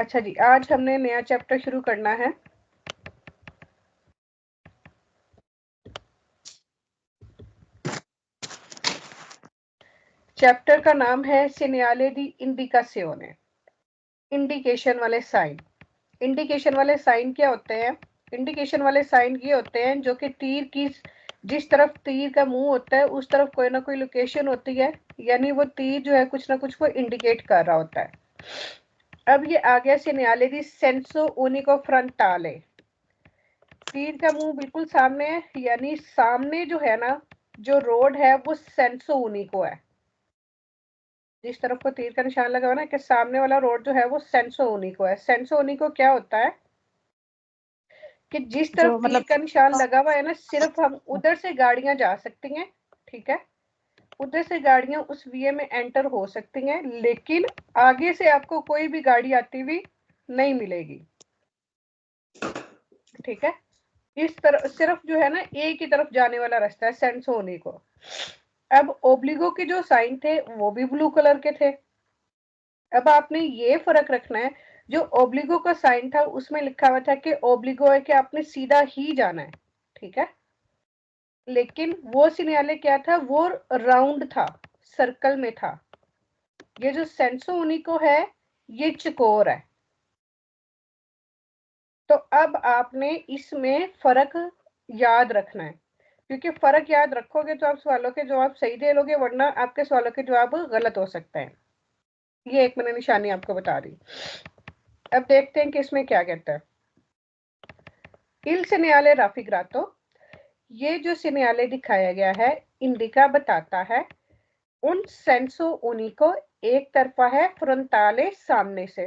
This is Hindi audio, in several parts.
अच्छा जी, आज हमने नया चैप्टर शुरू करना है। चैप्टर का नाम है सेgnale di indicazione, इंडिकेशन वाले साइन। इंडिकेशन वाले साइन क्या होते हैं? इंडिकेशन वाले साइन ये होते हैं जो कि तीर की जिस तरफ तीर का मुंह होता है उस तरफ कोई ना कोई लोकेशन होती है, यानी वो तीर जो है कुछ ना कुछ वो इंडिकेट कर रहा होता है। अब ये आ गया सेgnale di senso unico frontale। तीर का मुंह बिल्कुल सामने है, यानी सामने जो है ना, जो रोड है वो सेंसो उनिको है। जिस तरफ को तीर का निशान लगा हुआ ना कि सामने वाला रोड जो है वो सेंसो उनिको है। सेंसो उनिको क्या होता है कि जिस तरफ तीर मतलब का निशान लगा हुआ है ना, सिर्फ हम उधर से गाड़ियां जा सकती हैं, ठीक है, उधर से गाड़ियां उस वीए में एंटर हो सकती हैं, लेकिन आगे से आपको कोई भी गाड़ी आती हुई नहीं मिलेगी, ठीक है। इस तरफ सिर्फ जो है ना एक ही तरफ जाने वाला रास्ता है सेंसो उनिको। अब ओब्लिगो के जो साइन थे वो भी ब्लू कलर के थे। अब आपने ये फर्क रखना है, जो ओब्लिगो का साइन था उसमें लिखा हुआ था कि ओब्लिगो है कि आपने सीधा ही जाना है, ठीक है, लेकिन वो सिग्नल क्या था, वो राउंड था, सर्कल में था। ये जो सेंसो उनिको है ये चकोर है। तो अब आपने इसमें फर्क याद रखना है, क्योंकि फर्क याद रखोगे तो आप सवालों के जवाब सही दे लोगे, वरना आपके सवालों के जवाब गलत हो सकते हैं। ये एक मैंने निशानी आपको बता दी। अब देखते हैं कि इसमें क्या कहता है। इल सेgnale raffigurato, ये जो सिग्नल दिखाया गया है, इंडिका बताता है उन सेंसो उनिको, एक तरफा है, फ्रंटाले सामने से।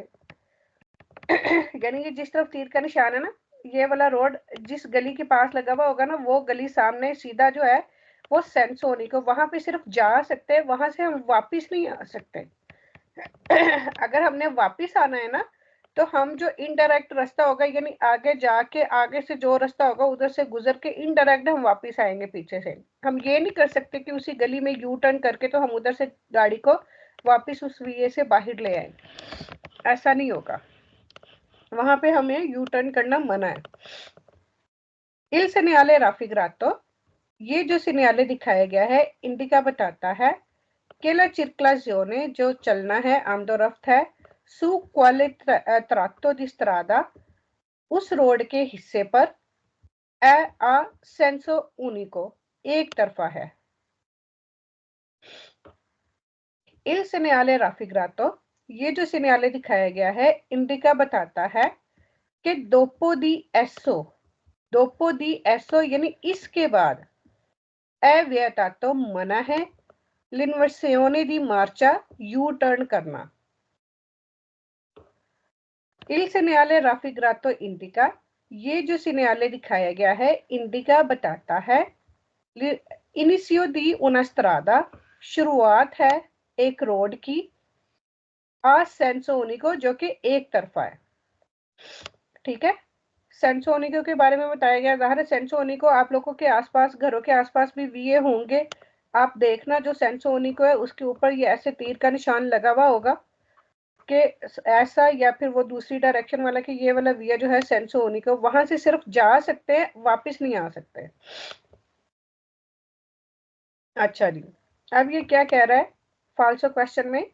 यानी कि जिस तरफ तीर का निशान है ना, ये वाला रोड जिस गली के पास लगा हुआ होगा ना, वो गली सामने सीधा जो है वो सेंसो उनिको, वहां पे सिर्फ जा सकते हैं, वहां से हम वापिस नहीं आ सकते। अगर हमने वापिस आना है ना, तो हम जो इनडायरेक्ट रास्ता होगा, यानी आगे जाके आगे से जो रास्ता होगा उधर से गुजर के इनडायरेक्ट हम वापिस आएंगे पीछे से। हम ये नहीं कर सकते कि उसी गली में यू टर्न करके तो हम उधर से गाड़ी को वापिस उस वीए से बाहर ले आए, ऐसा नहीं होगा, वहां पे हमें यू टर्न करना मना है। इल सेgnale raffigurato, ये जो सिग्नल दिखाया गया है, इंडिका बताता है che la circolazione, जो चलना है, आमदोरफ्त है, su quale tratto di strada, उस रोड के हिस्से पर, a senso unico, एक तरफा है। il segnale raffigurato, ये जो सिग्नल दिखाया गया है, इंडिका बताता है कि dopo di esso यानी इसके बाद, è vietato मना है, l'inversione di marcia, U turn करना। il segnale raffigurato indica, ये जो सिग्नल दिखाया गया है, इंडिका बताता है इनिशियो दी una strada, शुरुआत है एक रोड की, आ सेंसो उनिको, जो कि एक तरफा है, ठीक है। सेंसो उनिको के बारे में बताया गया, जाहिर है सेंसो उनिको आप लोगों के आसपास, घरों के आसपास भी वीए होंगे। आप देखना जो सेंसो उनिको है उसके ऊपर ये ऐसे तीर का निशान लगा हुआ होगा कि ऐसा, या फिर वो दूसरी डायरेक्शन वाला कि ये वाला वीए जो है सेंसो उनिको, वहां से सिर्फ जा सकते हैं, वापिस नहीं आ सकते। अच्छा जी, अब ये क्या कह रहा है फाल्सो क्वेश्चन में,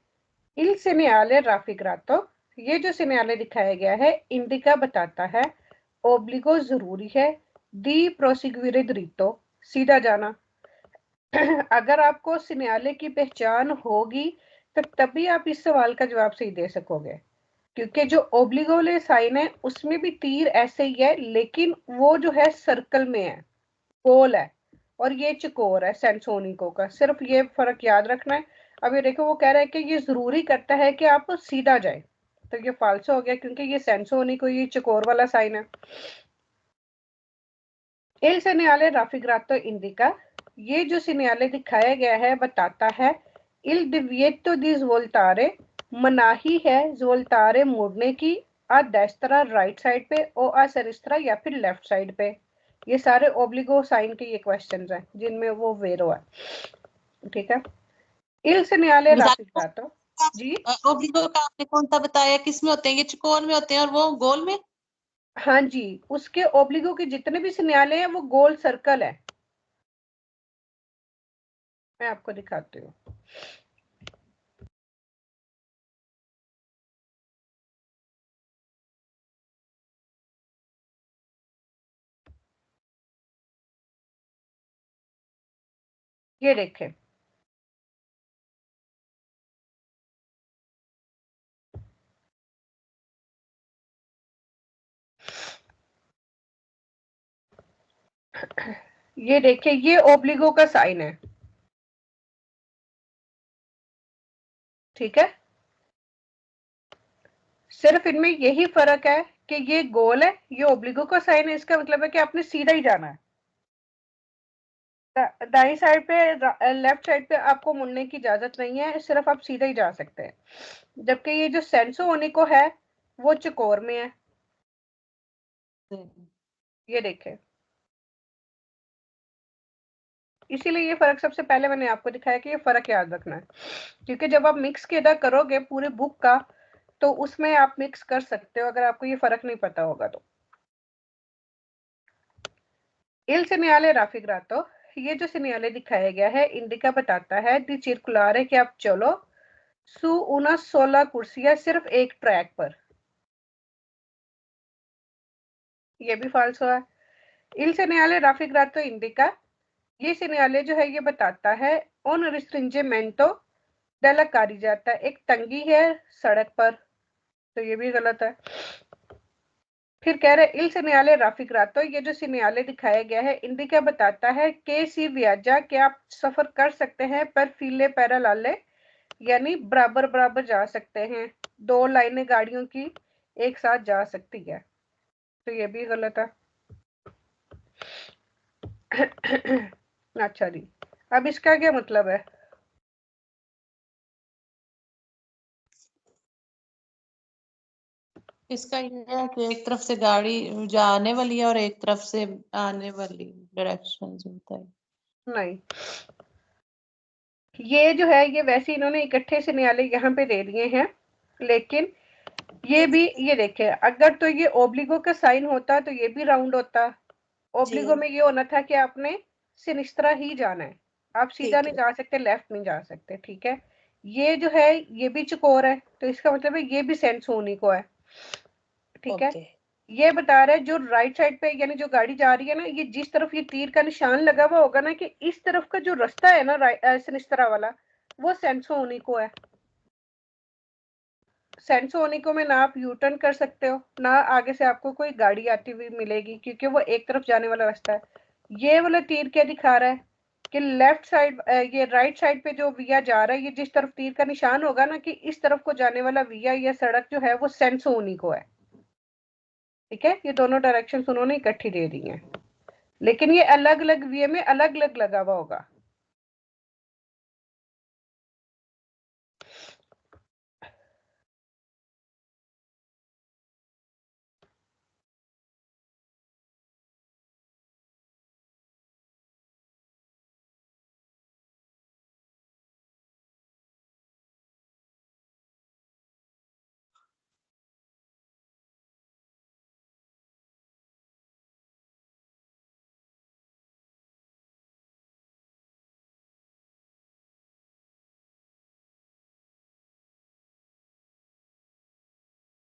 il segnale raffigurato, ये जो सिग्नल दिखाया गया है, इंडिका बताता है ओब्लिगो जरूरी है, दी प्रोसिग्यूरे dritto, सीधा जाना। अगर आपको सिग्नल की पहचान होगी तो तभी आप इस सवाल का जवाब सही दे सकोगे, क्योंकि जो ओब्लिगो वाले साइन है उसमें भी तीर ऐसे ही है, लेकिन वो जो है सर्कल में है, गोल है, और ये चकोर है सेंसो उनिको का। सिर्फ ये फर्क याद रखना है। अब ये देखो वो कह रहा है कि ये जरूरी करता है कि आप सीधा जाए, तो ये फाल्सो हो गया, क्योंकि ये सेंसो उनिको, ये चकोर वाला साइन है। il segnale raffigurato indica, ये जो सिग्नल दिखाया गया है बताता है il divieto di svoltare, मनाही है svoltare मोड़ने की, आ destra राइट साइड पे, ओ आ sinistra या फिर लेफ्ट साइड पे। ये सारे ओब्लिगो साइन के ये क्वेश्चंस हैं जिनमें वो वेरो है, ठीक है। il segnale raffigurato, जी ओब्लिगो का आपने कौन सा बताया, किस में होते हैं? ये चौकोर में होते हैं और वो गोल में? हाँ जी, उसके ओब्लिगो के जितने भी सिन्याले हैं वो गोल सर्कल है। मैं आपको दिखाती हूँ। ये देखें, ये देखिए, ये ओब्लिगो का साइन है, ठीक है। सिर्फ इनमें यही फर्क है कि ये गोल है, ये ओब्लिगो का साइन है। इसका मतलब है कि आपने सीधा ही जाना है। दाई साइड पे, लेफ्ट साइड पे आपको मुड़ने की इजाजत नहीं है, सिर्फ आप सीधा ही जा सकते हैं। जबकि ये जो सेंसो ओनिको है वो चकोर में है। ये देखें, इसीलिए ये फर्क सबसे पहले मैंने आपको दिखाया कि ये फर्क याद रखना है, क्योंकि जब आप मिक्स किया करोगे पूरे बुक का तो उसमें आप मिक्स कर सकते हो, अगर आपको ये फर्क नहीं पता होगा तो। Il segnale raffigurato, ये जो सिग्नल दिखाया गया है इंडिका बताता है दी circolare कि आप चलो su una sola कुर्सियां, सिर्फ एक ट्रैक पर। ये भी फाल्स है। Il segnale raffigurato indica, ये सिग्नल जो है ये बताता है on restringimento della carreggiata, एक तंगी है सड़क पर, तो ये भी गलत है। फिर कह रहे इल सिग्नले राफिग्रातो, ये जो सिग्नल दिखाया गया है इंडिका बताता है के सी वियाजा, कि आप सफर कर सकते हैं पर फीले पैरालाले, यानी बराबर बराबर जा सकते हैं, दो लाइनें गाड़ियों की एक साथ जा सकती है, तो ये भी गलत है। अच्छा जी, अब इसका क्या मतलब है? इसका ये है कि एक तरफ से गाड़ी जाने वाली है और एक तरफ से आने वाली, डायरेक्शन जो होता है। नहीं, ये जो है ये वैसे इन्होंने इकट्ठे सिग्नल यहाँ पे दे दिए हैं, लेकिन ये भी, ये देखें, अगर तो ये ओब्लिगो का साइन होता तो ये भी राउंड होता। ओब्लिगो में ये होना था कि आपने सिनिस्त्रा ही जाना है, आप सीधा नहीं जा सकते, लेफ्ट नहीं जा सकते, ठीक है। ये जो है ये भी चकोर है, तो इसका मतलब है ये भी सेंस होनी को है, ठीक है। ये बता रहा है जो राइट साइड पे, यानी जो गाड़ी जा रही है ना, ये जिस तरफ ये तीर का निशान लगा हुआ होगा ना, कि इस तरफ का जो रास्ता है ना सिनिस्त्रा वाला, वो सेंसो होनी को है। सेंसो होनी को में ना आप यू टर्न कर सकते हो, ना आगे से आपको कोई गाड़ी आती हुई मिलेगी, क्योंकि वो एक तरफ जाने वाला रास्ता है। ये वाला तीर क्या दिखा रहा है कि लेफ्ट साइड, ये राइट साइड पे जो विया जा रहा है, ये जिस तरफ तीर का निशान होगा ना, कि इस तरफ को जाने वाला विया या सड़क जो है वो सेंसो होनी को है, ठीक है। ये दोनों डायरेक्शन उन्होंने इकट्ठी दे दी हैं, लेकिन ये अलग अलग वे में अलग अलग लगा हुआ होगा।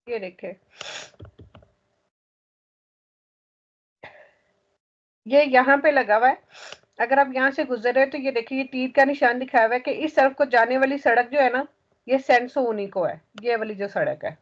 ये देखे, ये यहाँ पे लगा हुआ है, अगर आप यहाँ से गुजर रहे हो तो ये देखिए ये तीर का निशान दिखाया हुआ है कि इस तरफ को जाने वाली सड़क जो है ना, ये सेंसो उनी को है, ये वाली जो सड़क है।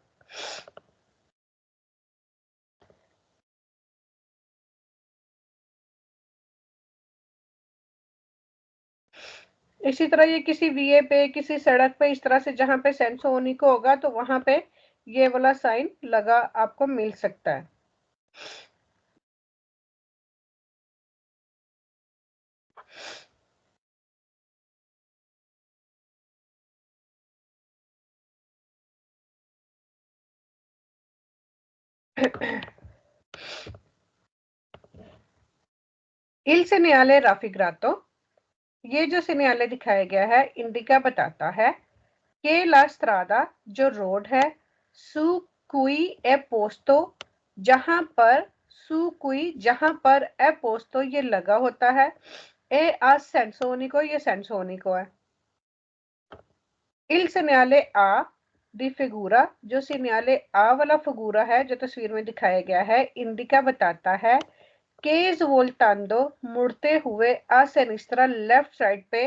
इसी तरह ये किसी वीए पे, किसी सड़क पे, इस तरह से जहां पे सेंसो उनी को होगा तो वहां पे ये वाला साइन लगा आपको मिल सकता है। इल सेनियाले राफिग्रातो, ये जो सिग्नल दिखाया गया है इंडिका बताता है के ला स्ट्रादा जो रोड है, सु कुई ए पोस्तो जहां पर, सु कुई जहां पर, ए पोस्तो ये लगा होता है, ए आ सेंसोनिको ये सेंसोनिको है। इल सेgnale आ दी फिगूरा जो सिग्नाले आ वाला फिगूरा है जो तस्वीर में दिखाया गया है, इंडिका बताता है केज वोल्टांडो मुड़ते हुए आ सेनिस्ट्रा लेफ्ट साइड पे,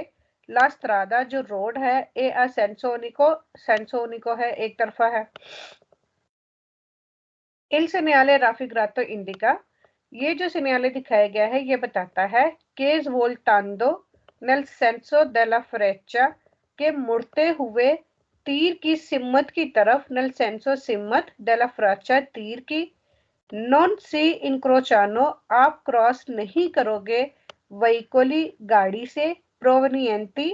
ला स्ट्रादा जो रोड है, ए आ सेंसोनिको सेंसोनिको है एक तरफा है। इल सेgnale राफिग्रातो इंडिका ये जो सिग्नाले दिखाया गया है ये बताता है केज वोल्टांडो नेल सेंसो डेला फ्रेचा के मुड़ते हुए तीर की सिम्मत की तरफ, नल सेंसो सिम्मत डेला फ्राचा तीर की, नॉन सी इंक्रोचानो आप क्रॉस नहीं करोगे वहीकोली गाड़ी से, प्रोवनियंटी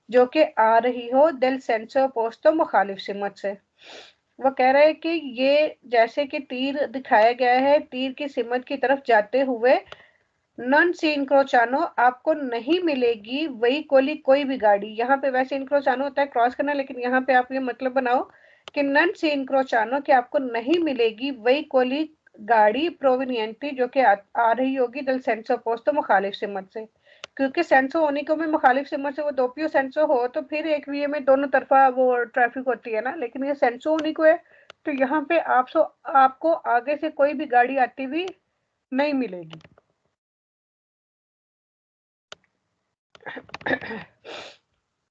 जो कि आ रही हो, डेल सेंसो पोस्तो मुखालिफ सिमत से। वो कह रहे हैं कि ये जैसे कि तीर दिखाया गया है, तीर की सिमत की तरफ जाते हुए नॉन सी इंक्रोचानो आपको नहीं मिलेगी वही कोली कोई भी गाड़ी। यहाँ पे वैसे इंक्रोचानो होता है क्रॉस करना, लेकिन यहाँ पे आप ये मतलब बनाओ कि नॉन सी इंक्रोचानो कि आपको नहीं मिलेगी वही कोली गाड़ी प्रोविनियंटी जो कि आ रही होगी दल सेंसो पोस्तो मुखालिफ सिमत से, क्योंकि सेंसो होने को में मुखालिफ सिमत से वो दोपियो सेंसो हो तो फिर एक वे में दोनों तरफा वो ट्रैफिक होती है ना, लेकिन ये सेंसो होने को है तो यहाँ पे आपको आगे से कोई भी गाड़ी आती हुई नहीं मिलेगी।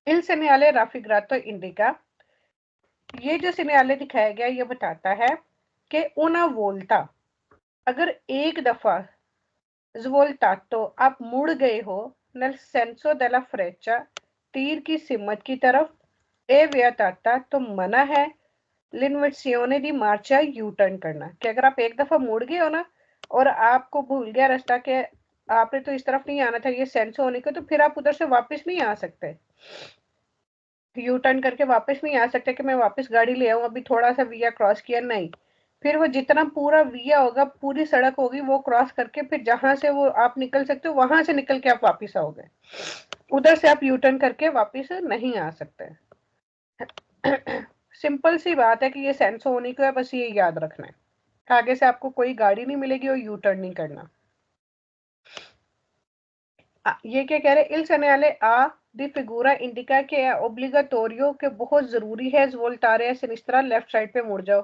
इल सेgnale राफिग्रातो इंडिका ये जो सिग्नाले दिखाया गया ये बताता है कि una volta अगर एक दफा svoltato आप मुड़ गए हो nel senso della freccia तीर की सिमत की तरफ, ए vietata तो मना है, l'inversione di marcia U turn करना, कि अगर आप एक दफा मुड़ गए हो ना और आपको भूल गया रास्ता के आपने तो इस तरफ नहीं आना था ये सेंसो होने को, तो फिर आप उधर से वापस नहीं आ सकते, यू टर्न करके वापस नहीं आ सकते कि मैं वापस गाड़ी ले आऊं, अभी थोड़ा सा विया क्रॉस किया, नहीं। फिर वो जितना पूरा विया होगा, पूरी सड़क होगी, वो क्रॉस करके फिर जहां से वो आप निकल सकते हो वहां से निकल के आप वापस आओगे, उधर से आप यू टर्न करके वापस नहीं आ सकते। सिंपल सी बात है कि ये सेंसो होने को है, बस ये याद रखना है, आगे से आपको कोई गाड़ी नहीं मिलेगी और यू टर्न नहीं करना। ये क्या कह रहे हैं, इल सेgnale आ दी फिगूरा इंडिका के ओब्लिगाटोरियो के बहुत जरूरी है वोल्टारे सिनिस्ट्रा लेफ्ट साइड पे मुड़ जाओ,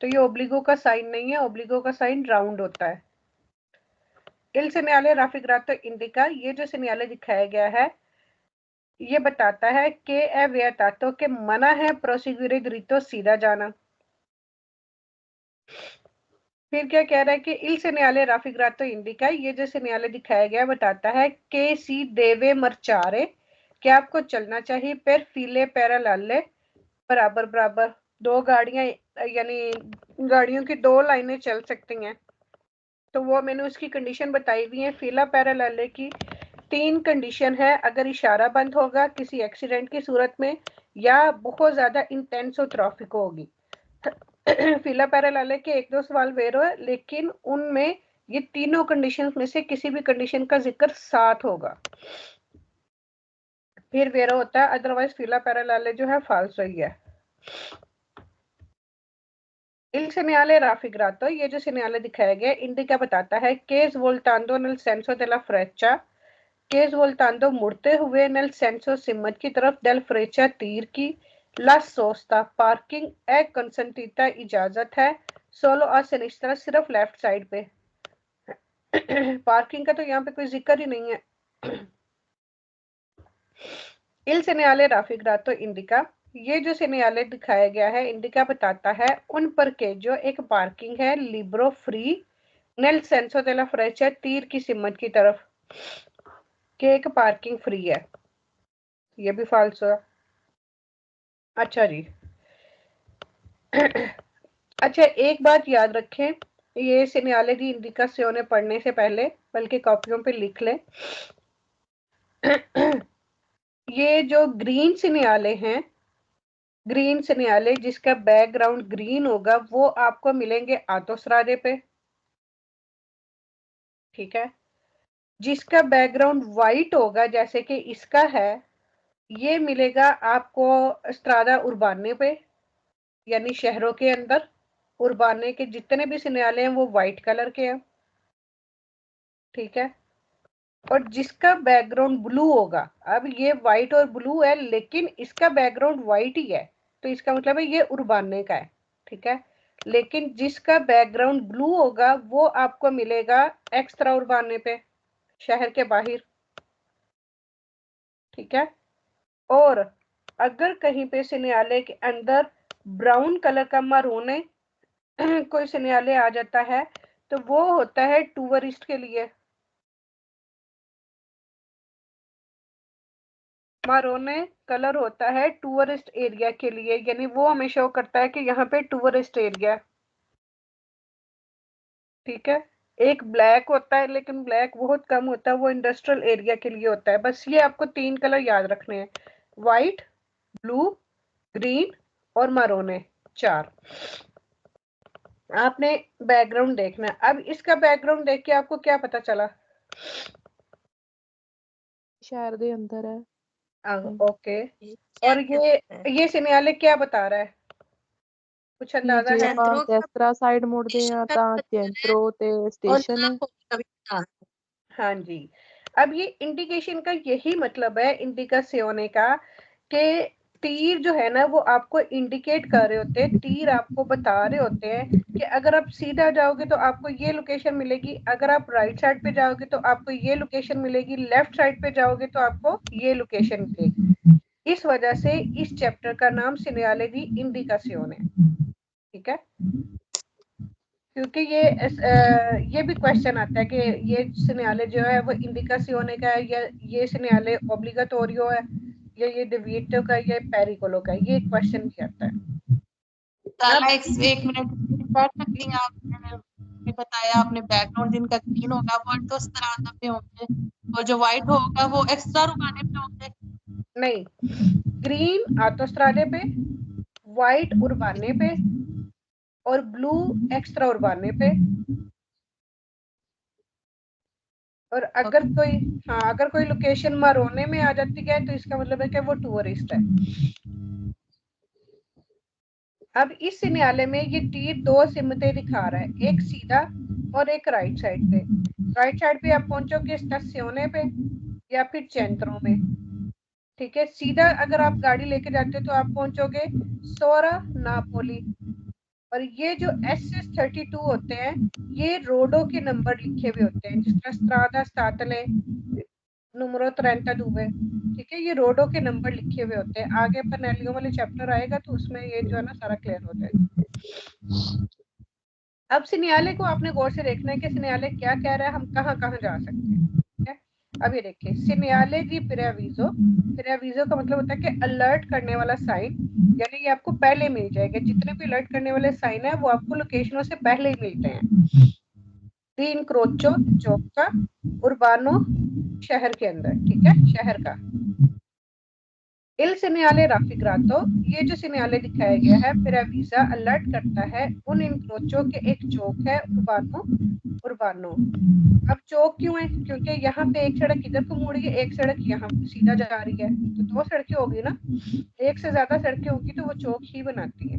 तो ये ओब्लिगो का साइन नहीं है, ओब्लिगो का साइन राउंड होता है। इल सेgnale राफिग्रातो इंडिका ये जो सिग्नाले दिखाया गया है ये बताता है कि एवियतातो के मना है प्रोसिग्यूरे द्रितो सीधा जाना। फिर क्या कह रहा है कि इल सेgnale राफिग्रातो इंडिका ये जो सिग्नाले दिखाया गया बताता है के सी देवे मर्चारे कि आपको चलना चाहिए पर फीले पैरालाले बराबर बराबर, दो गाड़ियां यानी गाड़ियों की दो लाइनें चल सकती हैं, तो वो मैंने उसकी कंडीशन बताई हुई है फीला पैरालाले की। तीन कंडीशन है, अगर इशारा बंद होगा किसी एक्सीडेंट की सूरत में, या बहुत ज्यादा इंटेंस ट्रैफिक होगी। फीला पैरालाले के एक दो सवाल वेरो है, लेकिन उनमें ये तीनों कंडीशन में से किसी भी कंडीशन का जिक्र साथ होगा फिर वेरो होता है, अदरवाइज फीला पैरालाले जो है फाल्सो ही है। इल सेgnale राफिग्रातो ये जो सिग्नाले दिखाया गया इंडिका बताता है केस वोल्टांडो नल सेंसो डेला फ्रेचा, केस वोल्टांडो मुड़ते हुए नल सेंसो सिमत की तरफ डेल फ्रेचा तीर की, ला सोस्ता पार्किंग ए कंसंटीता इजाजत है, सोलो आ सिनिस्ट्रा सिर्फ लेफ्ट साइड पे। पार्किंग का तो यहाँ पे कोई जिक्र ही नहीं है। इल सेgnale राफिग्रातो इंडिका ये जो सिग्नाले दिखाया गया है इंडिका बताता है उन पर के जो एक पार्किंग है लिब्रो फ्री नेल सेंसो डेला फ्रेचा तीर की सिमत की तरफ, के एक पार्किंग फ्री है, ये भी फाल्सो है। अच्छा जी। अच्छा एक बात याद रखें, ये सिग्नाले दी इंडिकाzione पढ़ने से पहले बल्कि कॉपियों पे लिख लें। ये जो ग्रीन सिग्नाले हैं, ग्रीन सिग्नाले जिसका बैकग्राउंड ग्रीन होगा वो आपको मिलेंगे आतोस्रादे पे, ठीक है। जिसका बैकग्राउंड व्हाइट होगा जैसे कि इसका है, ये मिलेगा आपको स्ट्रादा उर्बाने पे, यानी शहरों के अंदर। उर्बाने के जितने भी सिनेले हैं वो व्हाइट कलर के हैं, ठीक है। और जिसका बैकग्राउंड ब्लू होगा, अब ये व्हाइट और ब्लू है लेकिन इसका बैकग्राउंड व्हाइट ही है, तो इसका मतलब है ये उर्बाने का है, ठीक है। लेकिन जिसका बैकग्राउंड ब्लू होगा वो आपको मिलेगा एक्स्ट्रा उर्बाने पे, शहर के बाहर, ठीक है। और अगर कहीं पे सिनेले के अंदर ब्राउन कलर का मरूने कोई सिनेले आ जाता है तो वो होता है टूरिस्ट के लिए। मारोने कलर होता है टूरिस्ट एरिया के लिए, यानी वो हमें शो करता है कि यहाँ पे टूरिस्ट एरिया, ठीक है। एक ब्लैक होता है लेकिन ब्लैक बहुत कम होता है, वो इंडस्ट्रियल एरिया के लिए होता है। बस ये आपको 3 कलर याद रखने हैं, व्हाइट, ब्लू, ग्रीन और मारोने, 4। आपने बैकग्राउंड देखना है। अब इसका बैकग्राउंड देख के आपको क्या पता चला? शहर के अंदर है। ओके। और ये सिनेले क्या बता रहा है, कुछ अंदाजा ਜੇ है? ਆਪਾਂ ਜੈਸਤਰਾ ਸਾਈਡ ਮੁੜਦੇ ਆ ਤਾਂ ਚੈਂਤਰੋ ਤੇ स्टेशन है। हाँ जी। अब ये इंडिकेशन का यही मतलब है, इंडिकासियोने का, कि तीर जो है ना वो आपको इंडिकेट कर रहे होते हैं, तीर आपको बता रहे होते हैं कि अगर आप सीधा जाओगे तो आपको ये लोकेशन मिलेगी, अगर आप राइट साइड पे जाओगे तो आपको ये लोकेशन मिलेगी, लेफ्ट साइड पे जाओगे तो आपको ये लोकेशन मिलेगी। इस वजह से इस चैप्टर का नाम सिनेले दी इंडिकासियोने, ठीक है। क्योंकि ये भी क्वेश्चन आता है कि ये सिनेले जो है वो इंडिकासियोने का है या ये सिनेले ओब्लिगाटोरियो है या ये डिवीटो का या पेरिकोलो का है, ये क्वेश्चन भी आता है। एक मिनट बैठ सकती हैं आप? आपने बताया आपने बैकग्राउंड जिनका ग्रीन होगा वो तो स्त्रादा पे होंगे और जो व्हाइट होगा वो एक्स्ट्रा रुकाने पे होंगे। नहीं, ग्रीन आतोस्ट्राडे पे, व्हाइट उर्बाने पे और ब्लू एक्स्ट्रा उर्बाने पे। और अगर कोई अगर कोई लोकेशन मारोने में आ जाती है तो इसका मतलब है कि वो टूरिस्ट है। अब इस सिनेले में ये तीर 2 सिमतें दिखा रहा है, एक सीधा और एक राइट साइड पे। राइट साइड पे आप पहुंचोगे स्टेशने पे या फिर चेंत्रों में, ठीक है। सीधा अगर आप गाड़ी लेके जाते हो तो आप पहुंचोगे सोरा नापोली। और ये जो SS32 होते हैं ये रोडों के नंबर लिखे हुए होते हैं, जिस तरह स्ट्रादा स्टातले numero 32, ठीक है। ये रोडों के नंबर लिखे हुए होते हैं। आगे पनेलियो वाले चैप्टर आएगा तो उसमें ये जो है ना सारा क्लियर हो जाएगा। अब सिनेले को आपने गौर से देखना है कि सिनेले क्या कह रहा है, हम कहाँ कहाँ जा सकते हैं, ठीक है। अब ये देखिए, सिनेले दी प्रेविजो, प्रेविजो का मतलब होता है कि अलर्ट करने वाला साइन, यानी ये आपको पहले मिल जाएगा। जितने भी अलर्ट करने वाले साइन है वो आपको लोकेशनों से पहले ही मिलते हैं। तीन क्रोचो चौक का, उर्बानो शहर के अंदर, ठीक है, शहर का। इल सिनेले राफिग्रातो, ये जो सिनेले दिखाया गया है प्रेविसा अलर्ट करता है उन इंक्रोचो के एक चौक है उर्बानो, उर्बानो। अब चौक क्यों है? क्योंकि यहाँ पे एक सड़क इधर को मुड़ रही है, एक सड़क यहाँ सीधा जा रही है, तो 2 सड़कें होगी ना, एक से ज्यादा सड़कें होगी तो वो चौक ही बनाती है।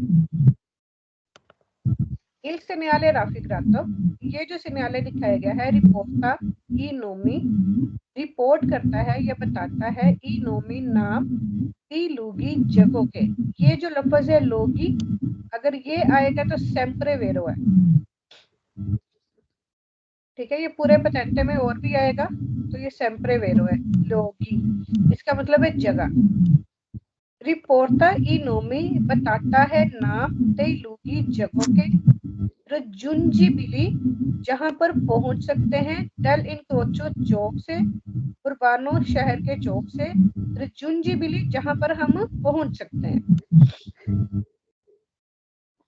Il segnale raffigurato, ये जो सिनेले दिखाया गया है रिपोर्टा ई नोमी, रिपोर्ट करता है या बताता है ई नोमी नाम ई लूगी जगहों के। ये जो लफ्ज है लोगी, अगर ये आएगा तो सेम्प्रे वेरो है, ठीक है। ये पूरे पतेंटे में और भी आएगा तो ये सेम्प्रे वेरो है, लोगी इसका मतलब है जगह। रिपोर्टा ई नोमी बताता है नाम दे लूगी जगहों के, रजुंजिबिली जहां पर पहुंच सकते हैं, डेल इंक्रोचो चौक से, उर्बानो शहर के चौक से, रजुंजिबिली जहां पर हम पहुंच सकते हैं,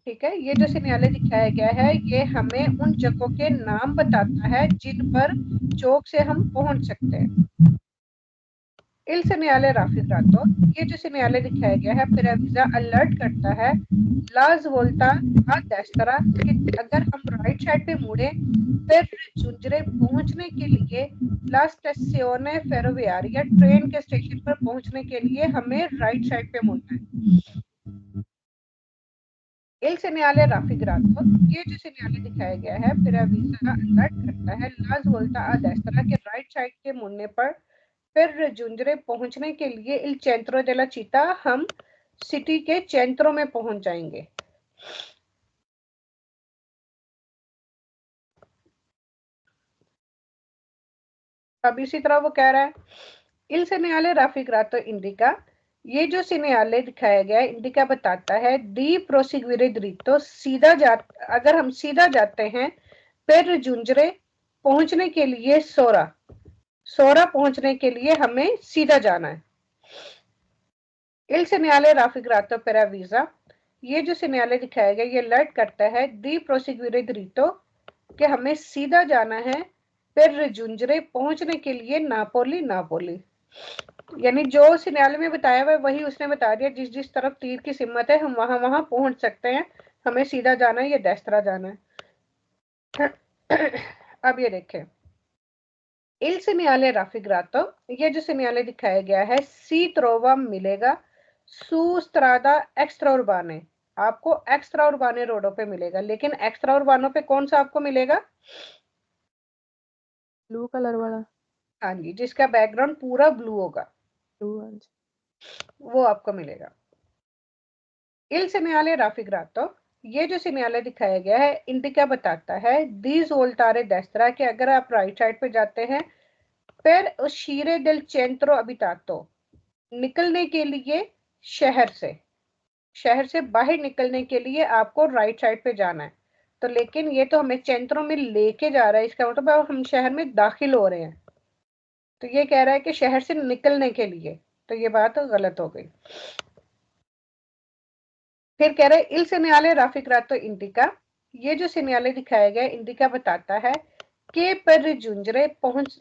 ठीक है। ये जो सिनेले दिखाया गया है ये हमें उन जगहों के नाम बताता है जिन पर चौक से हम पहुंच सकते हैं। il segnale raffigurato, ये जो segnale दिखाया गया है preavvisa अलर्ट करता है la svolta a destra कि अगर हम राइट साइड पे मुड़े per raggiungere पहुंचने के लिए la stazione ferroviaria ट्रेन के स्टेशन पर पहुंचने के लिए हमें राइट साइड पे मुड़ना है। il segnale raffigurato, ये जो segnale दिखाया गया है preavvisa अलर्ट करता है la svolta a destra के राइट साइड के मुड़ने पर फिर रजूंजरे पहुंचने के लिए il centro della città हम सिटी के centro में पहुंच जाएंगे। अब इसी तरह वो कह रहा है il segnale raffigurato indica, ये जो segnale दिखाया गया है इंडिका बताता है दी proseguire dritto, सीधा अगर हम सीधा जाते हैं फिर रजूंजरे पहुंचने के लिए सोरा पहुंचने के लिए हमें सीधा जाना है। il segnale raffigurato preavvisa, ये जो segnale दिखाया गया ये अलर्ट करता है दी proseguire dritto कि हमें सीधा जाना है फिर रजूंजरे पहुंचने के लिए नापोली, यानी जो segnale में बताया हुआ वही उसने बता दिया, जिस तरफ तीर की सिमत है हम वहां पहुंच सकते हैं, हमें सीधा जाना है या डेस्त्रा जाना है। अब ये देखें il segnale raffigurato, ये जो segnale दिखाया गया है सी ट्रोवा मिलेगा सू स्ट्रादा एक्स्ट्रा उर्बाने, आपको एक्स्ट्रा उर्बाने रोडों पे मिलेगा, लेकिन एक्स्ट्रा उर्बानों पे कौन सा आपको मिलेगा? ब्लू कलर वाला। हाँ जी, जिसका बैकग्राउंड पूरा ब्लू होगा ब्लू वो आपको मिलेगा। il segnale raffigurato, ये जो segnale दिखाया गया है इंडिका बताता है दी svoltare destra कि अगर आप राइट साइड पे जाते हैं per uscire del centro abitato, निकलने के लिए शहर से बाहर निकलने के लिए आपको राइट साइड पे जाना है, तो लेकिन ये तो हमें सेंट्रो में लेके जा रहा है, इसका मतलब हम शहर में दाखिल हो रहे हैं, तो ये कह रहा है कि शहर से निकलने के लिए, तो ये बात गलत हो गई। फिर कह रहे il segnale raffigurato indica, ये जो segnale दिखाया गया इंडिका बताता है कि per raggiungere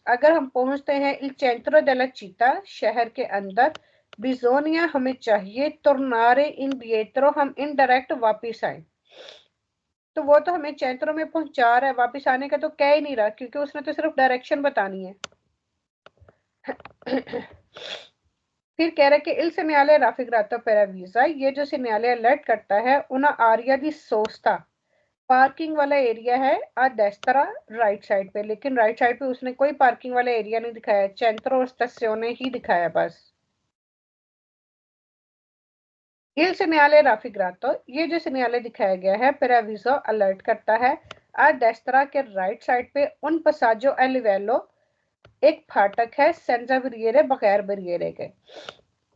अगर हम पहुंचते हैं il centro della città शहर के अंदर बिजोनिया हमें चाहिए tornare indietro, हम इनडायरेक्ट वापिस आए, तो वो तो हमें चैंत्रो में पहुंचा रहा है, वापिस आने का तो कह ही नहीं रहा क्योंकि उसने तो सिर्फ डायरेक्शन बतानी है। फिर कह रहा है कि il segnale raffigurato preavvisa, ये जो segnale अलर्ट करता है una area di sosta, parking वाला एरिया है आ destra राइट साइड पे, लेकिन राइट साइड पे उसने कोई पार्किंग वाला एरिया नहीं दिखाया, centro stazione ही दिखाया बस। il segnale raffigurato, ये जो segnale दिखाया गया है preavviso अलर्ट करता है आ destra के राइट साइड पे un passaggio a livello, एक फाटक है सेंजा बरिएरे बगैर बरिएरे के,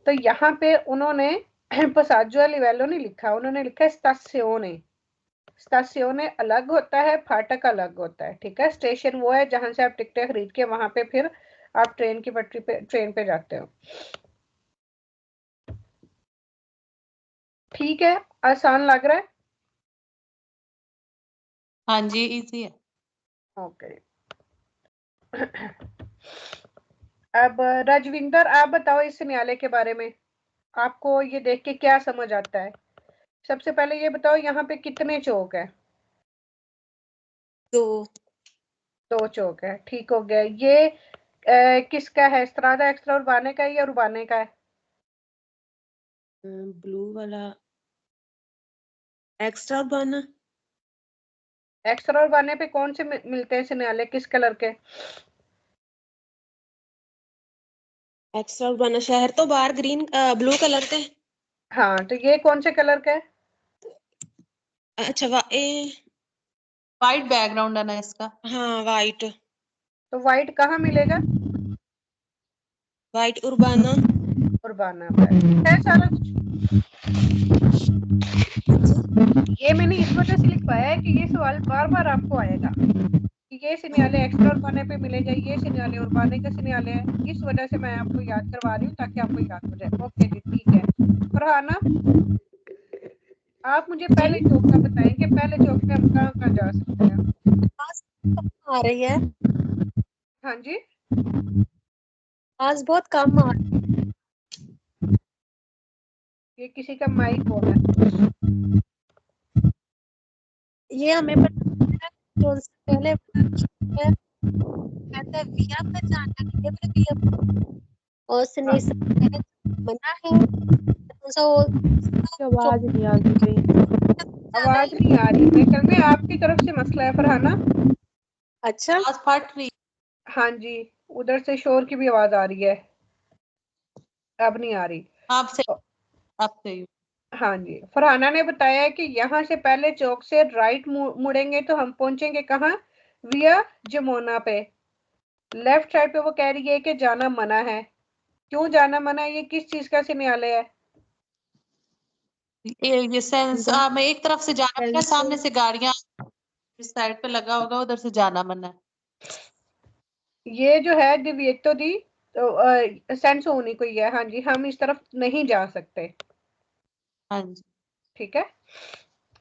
तो यहाँ पे उन्होंने passaggio a livello नहीं लिखा, उन्होंने लिखा स्टासियोने अलग होता है, फाटक अलग होता है, ठीक है। स्टेशन वो है जहां से आप टिकटें खरीद के वहां पे फिर आप ट्रेन की पटरी पे ट्रेन पे जाते हो, ठीक है, आसान लग रहा है? हाँ जी, इजी है। ओके। अब राजविंदर आप बताओ इस न्यायालय के बारे में, आपको ये देख के क्या समझ आता है? सबसे पहले ये बताओ यहाँ पे कितने चौक है? दो चौक है, ठीक हो गया। ये किसका है? स्ट्रादा एक्स्ट्रा उर्बाने का है या उर्बाने का है? ब्लू वाला एक्स्ट्रा उर्बाना। एक्स्ट्रा उर्बाने पे कौन से मिलते हैं न्यायालय, किस कलर के? एक्स्ट्रा उर्बाना शहर तो बाहर ग्रीन ब्लू कलर के। हाँ, तो ये कौन से कलर का है? अच्छा वाइट बैकग्राउंड है ना इसका। हाँ वाइट। तो वाइट कहाँ मिलेगा? वाइट उर्बाना है सारा कुछ। ये मैंने इस वजह से लिखवाया है कि ये सवाल बार बार आपको आएगा कि ये न्यायालय एक्स्ट्रा उर्बाने पे मिलेगा, ये न्यायालय उर्बाने का न्यायालय है, इस वजह से मैं आपको याद करवा रही हूँ ताकि आपको याद हो जाए। ओके जी, ठीक है। फरहाना, आप मुझे पहले चौक का बताएं कि पहले चौक में हम कहाँ जा सकते हैं? आ रही है। हाँ जी, आवाज बहुत कम आ रही ये किसी का माइक हो रहा है। ये हमें पता है जो उससे पहले कहता है विया पे जाना है पर विया और स्नेह मना है तो आवाज नहीं आ रही। आवाज नहीं आ रही है, कल में आपकी तरफ से मसला है फरहाना। अच्छा आवाज फट रही। हाँ जी, उधर से शोर की भी आवाज आ रही है, अब नहीं आ रही। आप सही। हाँ जी, फरहाना ने बताया कि यहाँ से पहले चौक से राइट मुड़ेंगे तो हम पहुंचेंगे कहाँ, विया जमुना पे। लेफ्ट साइड पे वो कह रही है कि जाना मना है। क्यों जाना मना है? ये किस चीज का सिग्नल है? ये सेंस हमें एक तरफ से जाना मना है, सामने से गाड़ियां इस साइड पे लगा होगा, उधर से जाना मना है। ये जो है दिव्यतो दी तो सेंस होनी कोई है। हाँ जी, हम इस तरफ नहीं जा सकते। हाँ जी, ठीक है,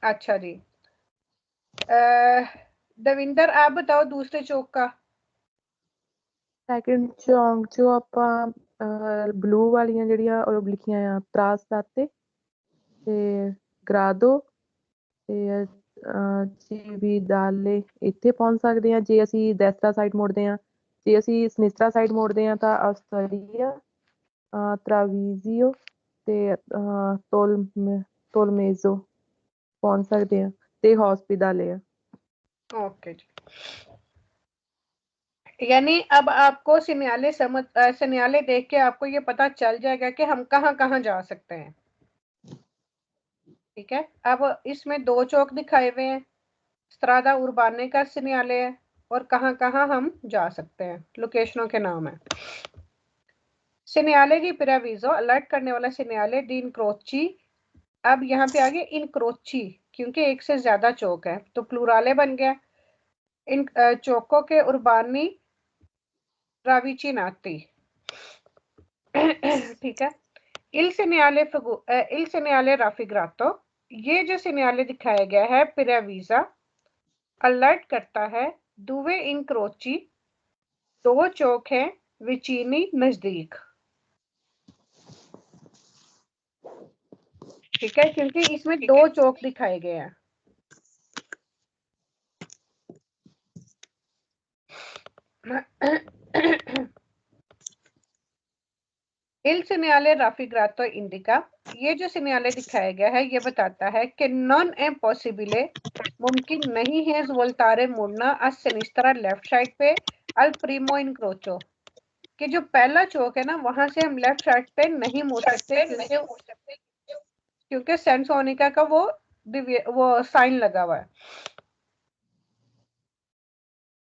अच्छा जी। दविंदर आप बताओ दूसरे चौक का। ਸੈਕਿੰਡ ਚੌਂਕ ਚੋਂ ਆਪਾਂ ਬਲੂ ਵਾਲੀਆਂ ਜਿਹੜੀਆਂ ਉਹ ਲਿਖੀਆਂ ਆ ਤਰਾਸ ਦਾਤੇ ਤੇ ਗਰਾਦੋ ਤੇ ਚੀਵੀ ਦਾਲੇ ਇੱਥੇ ਪਹੁੰਚ ਸਕਦੇ ਆ ਜੇ ਅਸੀਂ ਦੈਸਤਾ ਸਾਈਡ ਮੁੜਦੇ ਆ। ਜੇ ਅਸੀਂ ਸਨਿਸਟਰਾ ਸਾਈਡ ਮੁੜਦੇ ਆ ਤਾਂ ਆਸਟਰੀਆ ਤਰਾਵੀਜ਼ੀਓ ਤੇ ਤੋਲਮੇਜ਼ੋ ਪਹੁੰਚ ਸਕਦੇ ਆ ਤੇ ਹੌਸਪੀਟਲ ਆ। ओके जी, यानी अब आपको सिग्नल देख के आपको ये पता चल जाएगा कि हम कहाँ कहाँ जा सकते हैं। ठीक है, अब इसमें दो चौक दिखाए हुए हैं, स्ट्रादा उर्बाने का सिग्नल है और कहाँ कहाँ हम जा सकते हैं, लोकेशनों के नाम है। सिग्नल दी पिरावीजो अलर्ट करने वाला सिग्नल दी इनक्रोची। अब यहाँ पे आगे इनक्रोची, क्योंकि एक से ज्यादा चौक है तो प्लूराले बन गया। इन चौकों के उर्बानी राविचिनाती। ठीक है, इल सिग्नल राफिग्रातो, ये जो सिग्नल दिखाया गया है पिरावीजा अलर्ट करता है दुवे इनक्रोची, दो चौक हैं विचीनी नजदीक। ठीक है, क्योंकि इसमें दो चौक दिखाए गए हैं। इल सिग्नल राफिग्रातो इंडिका, ये जो सिग्नल दिखाया गया है ये बताता है कि नॉन ए पॉसिबले, मुमकिन नहीं है वोल्टारे मुड़ना आ सिनिस्त्रा लेफ्ट साइड पे अल प्रीमो इनक्रोचो, कि जो पहला चौक है ना वहां से हम लेफ्ट साइड पे नहीं मुड़ सकते क्योंकि सेंसोनिका का वो साइन लगा हुआ है।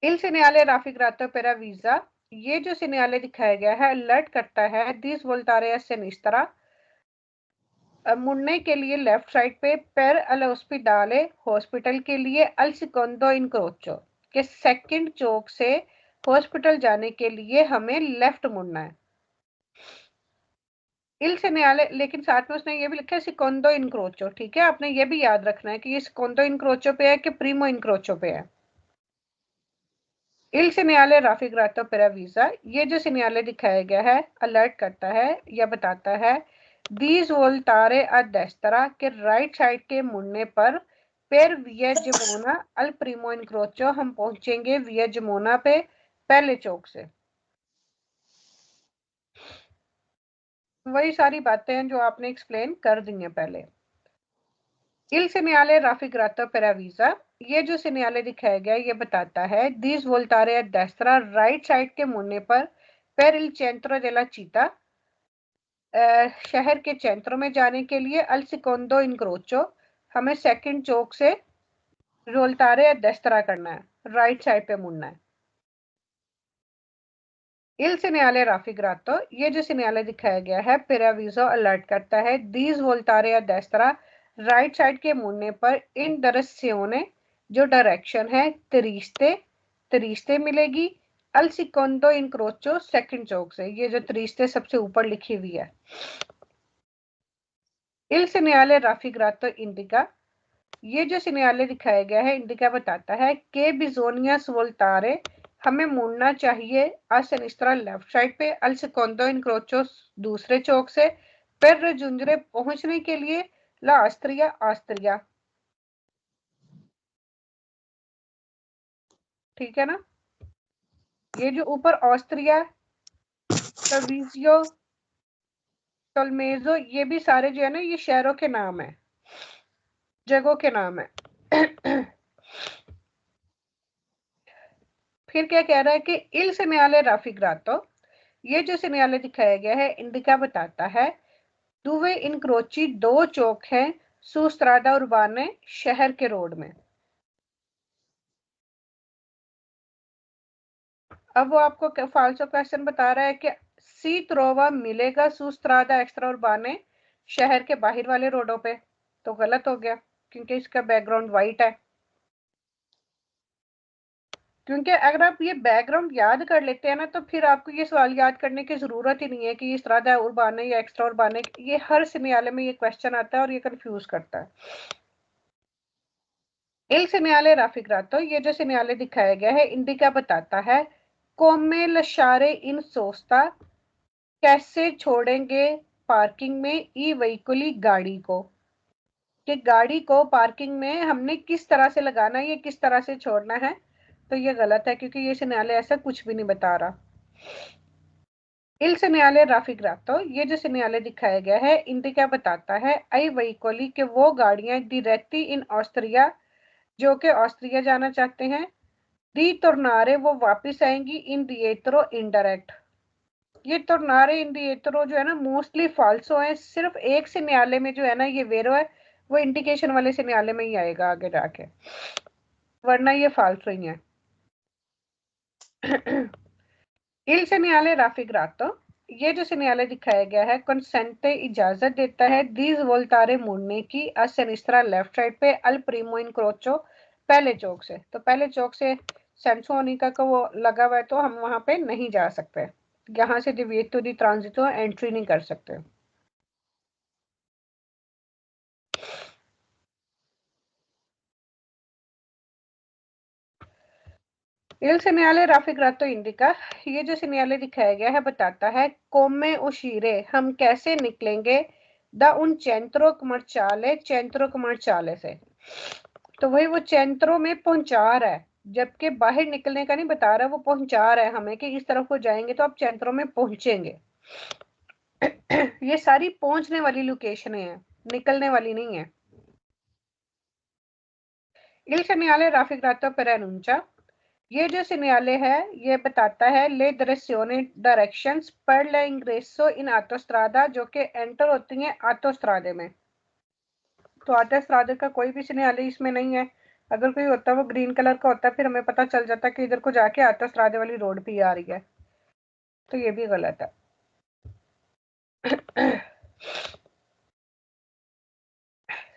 इल सिग्नल राफिग्रातो पेरावीजा, ये जो सिग्नल दिखाया गया है अलर्ट करता है दिस वोल्टारे सिनिस्त्रा, मुड़ने के लिए लेफ्ट साइड पे पेर अल हॉस्पिटले, हॉस्पिटल के लिए अल सिकोंदो इनक्रोचो, के सेकंड चौक से हॉस्पिटल जाने के लिए हमें लेफ्ट मुड़ना है। इल सिग्नल, लेकिन साथ में उसने ये भी लिखा है सिकोंदो इनक्रोचो। ठीक है, आपने ये भी याद रखना है कि ये सिकोंदो इनक्रोचो पे है कि प्रीमो इनक्रोचो पे है। इल सिग्नल राफिग्रातो पेरावीजा, ये जो सिग्नल दिखाया गया है अलर्ट करता है या बताता है दीज वोल्टारे अ डेस्त्रा, के राइट साइड के मुड़ने पर पेर विया जमोना अल प्रीमो इनक्रोचो, हम पहुंचेंगे विया जमोना पे पहले चौक से। वही सारी बातें हैं जो आपने एक्सप्लेन कर दी हैं पहले। इल सिग्नल राफिग्रातो पेरावीजा, ये जो सिग्नल दिखाया गया ये बताता है दीज वोल्टारे अ डेस्त्रा, राइट साइड के मुड़ने पर पेर इल चेंट्रो देला चीता, शहर के चेंट्रो में जाने के लिए अल सिकोंदो इनक्रोचो, हमें सेकंड चौक से वोल्टारे अ डेस्त्रा करना है, राइट साइड पे मुड़ना है। इल सिग्नल राफिग्रातो, ये जो सिग्नल दिखाया गया है पेरावीजो अलर्ट करता है दीज वोल्टारे अ डेस्त्रा, राइट साइड के मुड़ने पर इन डायरेक्शने, जो डायरेक्शन है तरीस्ते मिलेगी अल सिकोंदो इनक्रोचो, सेकंड चौक से। ये जो तरीस्ते सबसे ऊपर लिखी हुई है। इल सिग्नल राफिग्रातो इंडिका, ये जो सिग्नल दिखाया गया है इंडिका बताता है के बिजोनिया वोल्टारे हमें मुड़ना चाहिए a sinistra लेफ्ट साइड पे, al secondo incrocio दूसरे चौक से, per raggiungere पहुंचने के लिए la Astria आस्त्रिया। ठीक है ना? ये जो ऊपर ऑस्ट्रिया, ट्रेविजियो, टोलमेजो, ये भी सारे जो है ना ये शहरों के नाम है, जगहों के नाम है। फिर क्या कह रहा है कि इल सेनियाले राफिग्रातो, ये जो सेनियाले दिखाया गया है इंडिका बताता है दुवे इनक्रोची दो चौक हैं सुस्त्रादा उर्बाने शहर के रोड में। अब वो आपको फाल्सो क्वेश्चन बता रहा है कि सी त्रोवा मिलेगा सुस्त्रादा एक्स्ट्रा उर्बाने शहर के बाहर वाले रोडों पे, तो गलत हो गया क्योंकि इसका बैकग्राउंड वाइट है। क्योंकि अगर आप ये बैकग्राउंड याद कर लेते हैं ना तो फिर आपको ये सवाल याद करने की जरूरत ही नहीं है कि ये स्त्रादा उर्बाने या एक्स्ट्रा उर्बाने, ये हर सिनेयाले में ये क्वेश्चन आता है और ये कंफ्यूज करता है। इल सिनेयाले राफिग्रातो, ये जो सिनेयाले दिखाया गया है इंडिका बताता है कोमे लशारे इन सोस्ता, कैसे छोड़ेंगे पार्किंग में ई व्हीकली गाड़ी को, कि गाड़ी को पार्किंग में हमने किस तरह से लगाना है, ये किस तरह से छोड़ना है, तो ये गलत है क्योंकि ये सिनेयाले ऐसा कुछ भी नहीं बता रहा। इल सिनेयाले राफिग्रातो, ये जो सिनेयाले दिखाया गया है इंडिका बताता है आई व्हीकली के वो गाड़ियां दिरेती इन ऑस्ट्रिया, जो कि ऑस्ट्रिया जाना चाहते हैं, दी टोर्नारे वो वापस आएंगी इन दिएत्रो इनडायरेक्ट। ये टोर्नारे इन दिएत्रो जो है ना मोस्टली फाल्सो है, सिर्फ एक सिनेयाले में जो है ना ये वेरो है, वो इंडिकेशन वाले सिनेयाले में ही आएगा आगे जाके, वरना ये फाल्सो ही है। इल सिनेयाले राफिग्रातो, ये जो सिनेयाले दिखाया गया है कंसेंटे इजाजत देता है दीज वोल्टारे मुड़ने की अ सिनिस्त्रा लेफ्ट साइड पे अल प्रीमो इनक्रोचो पहले चौक से, तो पहले चौक से सेंसोनिका का वो लगा हुआ है तो हम वहां पे नहीं जा सकते, यहाँ से डिविएटो दी ट्रांजिटो एंट्री नहीं कर सकते। इल सिनेयाले राफिग्रातो इंडिका, ये जो सिनेयाले दिखाया गया है बताता है कोमे उशीरे हम कैसे निकलेंगे द उन चेंत्रो कमर्चाले, चेंत्रो कमर्चाले से, तो वही वो चेंत्रो में पहुंचा रहा है, जबकि बाहर निकलने का नहीं बता रहा, वो पहुंचा रहा है हमें कि इस तरफ को जाएंगे तो आप चेंत्रो में पहुंचेंगे। ये सारी पहुंचने वाली लोकेशन है, निकलने वाली नहीं है। इल सिनेयाले राफिग्रातो पर अनुंचा, ये जो सिनेयाले है ये बताता है ले डायरेक्शने डायरेक्शंस पर ले इंग्रेसो इन ऑटोस्ट्रादा, जो कि एंटर होती हैं ऑटोस्ट्रादे में, तो ऑटोस्ट्रादे का कोई भी सिनेयाले इसमें नहीं है, अगर कोई होता वो ग्रीन कलर का होता फिर हमें पता चल जाता कि इधर को जाके ऑटोस्ट्रादे वाली रोड भी आ रही है, तो ये भी गलत है।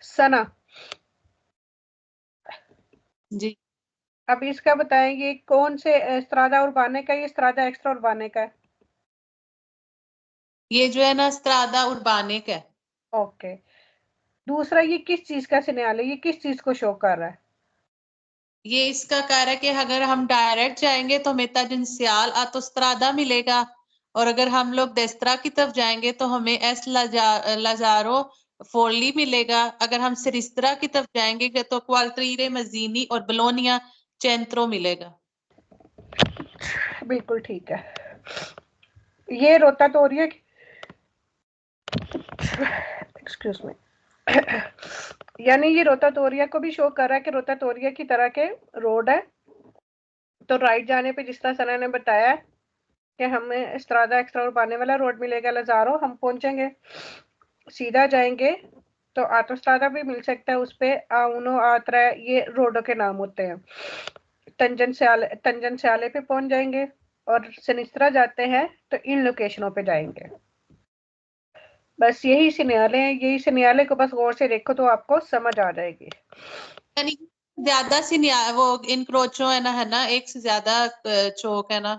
सना जी, अब इसका बताएंगे कौन से स्त्रादा उर्बाने का, ये स्त्रादा एक्स्ट्रा उर्बाने का है। ये जो है ना स्त्रादा उर्बाने का है। ओके, दूसरा ये किस चीज का सिनेयाल है, ये किस चीज को शो कर रहा है? ये इसका कार्य है कि अगर हम डायरेक्ट जाएंगे तो हमें तंजेंशियल ऑटोस्ट्रादा मिलेगा, और अगर हम लोग डेस्त्रा की तरफ जाएंगे तो हमें एस लाजारो फोर्ली मिलेगा, अगर हम सिरिस्त्रा की तरफ जाएंगे तो क्वाल्ट्रीरे मजीनी और बलोनिया चेंत्रो मिलेगा। बिल्कुल ठीक है। ये रोटाटोरिया एक्सक्यूज मी यानी ये रोटाटोरिया को भी शो कर रहा है कि रोटाटोरिया की तरह के रोड है, तो राइट जाने पे जिस तरह सना ने बताया कि हमें स्त्रादा एक्स्ट्रा उर्बाने वाला रोड मिलेगा लजारो, हम पहुंचेंगे सीधा जाएंगे तो ऑटोस्ट्रादा भी मिल सकता है, उस पे उनो आत्रा ये रोडों के नाम होते हैं। तंजन स्याले पे पहुंच जाएंगे और सिनिस्त्रा जाते हैं तो इन लोकेशनों पे जाएंगे। बस यही सिनेरियो हैं, यही सिनेरियो को बस गौर से देखो तो आपको समझ आ जाएगी। यानी ज्यादा वो इनक्रोचो है ना एक से ज्यादा चौक है ना,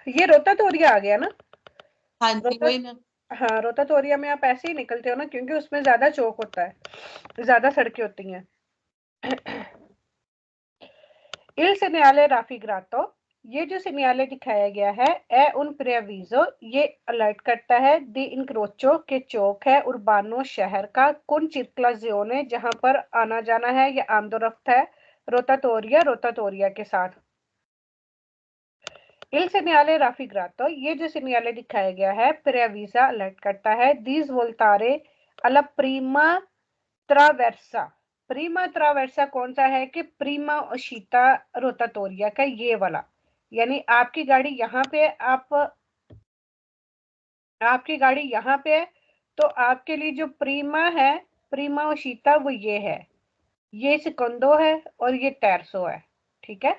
ये रोटाटोरिया आ गया ना। हाँ जी वही ना। हाँ, रोटाटोरिया में आप ऐसे ही निकलते हो ना क्योंकि उसमें ज्यादा चौक होता है, ज्यादा सड़कें होती हैं। इल सिनेयाले राफिग्रातो, ये जो सिग्नल दिखाया गया है ए उन प्रेविजो, ये अलर्ट करता है दी इंक्रोचो के चौक है उर्बानो शहर का, कुन चिर्कलाजियोने जहां पर आना जाना है या आमदोरफ्त है, रोतातोरिया के साथ। इल सिग्नल राफिग्रातो, ये जो सिग्नल दिखाया गया है प्रेविजा अलर्ट करता है दीज वोल्टारे अला प्रीमा ट्रावेर्सा। प्रीमा ट्रावेर्सा कौन सा है कि प्रीमा ओशिता रोतातोरिया का ये वाला, यानी आपकी गाड़ी यहाँ पे आपकी गाड़ी यहाँ पे है, तो आपके लिए जो प्रीमा है, प्रीमा ओशिता, वो ये है, ये सिकंदो है और ये टैरसो है। ठीक है,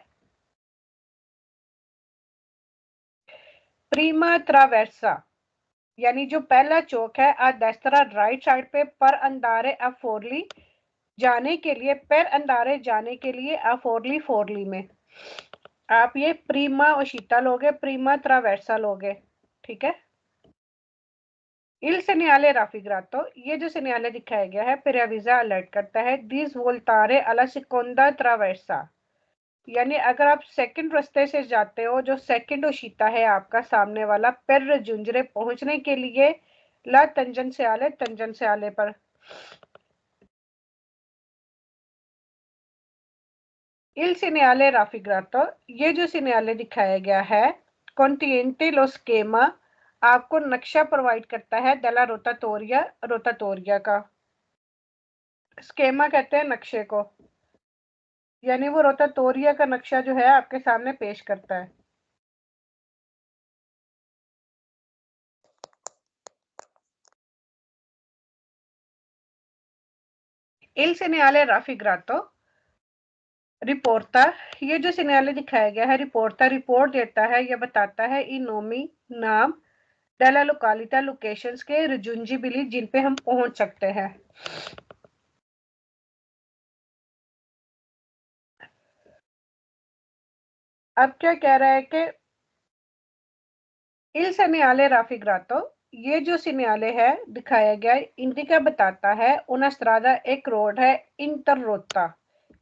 प्रीमा ट्रावेर्सा यानी जो पहला चौक है आ डेस्त्रा राइट साइड पे पर अंदारे अफोरली जाने के लिए, पर अंदारे जाने के लिए अफोरली फोरली में आप ये प्रीमा ओशिता लोगे, प्रीमा ट्रावेर्सा लोगे। ठीक है, इल सिग्नल राफिग्रातो, ये जो सिग्नल दिखाया गया है प्रेविजा अलर्ट करता है दिस वोल्टारे अला सेकोंदा ट्रावेर्सा, यानी अगर आप सेकंड रास्ते से जाते हो, जो सेकंड ओशिता है आपका सामने वाला, पर रजुंजरे पहुंचने के लिए ला तंजन पर। इल सिग्नल राफिग्रातो, ये जो सिग्नल दिखाया गया है कॉन्टिनेंटे लो स्केमा, आपको नक्शा प्रोवाइड करता है दला रोतातोरिया का। स्केमा कहते हैं नक्शे को, यानी वो रोतातोरिया का नक्शा जो है आपके सामने पेश करता है। इल सिग्नल राफिग्रातो रिपोर्टा, ये जो सिग्नल दिखाया गया है रिपोर्टा रिपोर्ट देता है या बताता है इन नोमी नाम डेला लोकालिटा लोकेशंस के रिजुंजिबिली जिन पे हम पहुंच सकते हैं। अब क्या कह रहा है कि इल सिग्नल राफिग्रातो, ये जो सिग्नल है दिखाया गया इंडिका बताता है उना स्ट्रादा एक रोड है इंटररोता।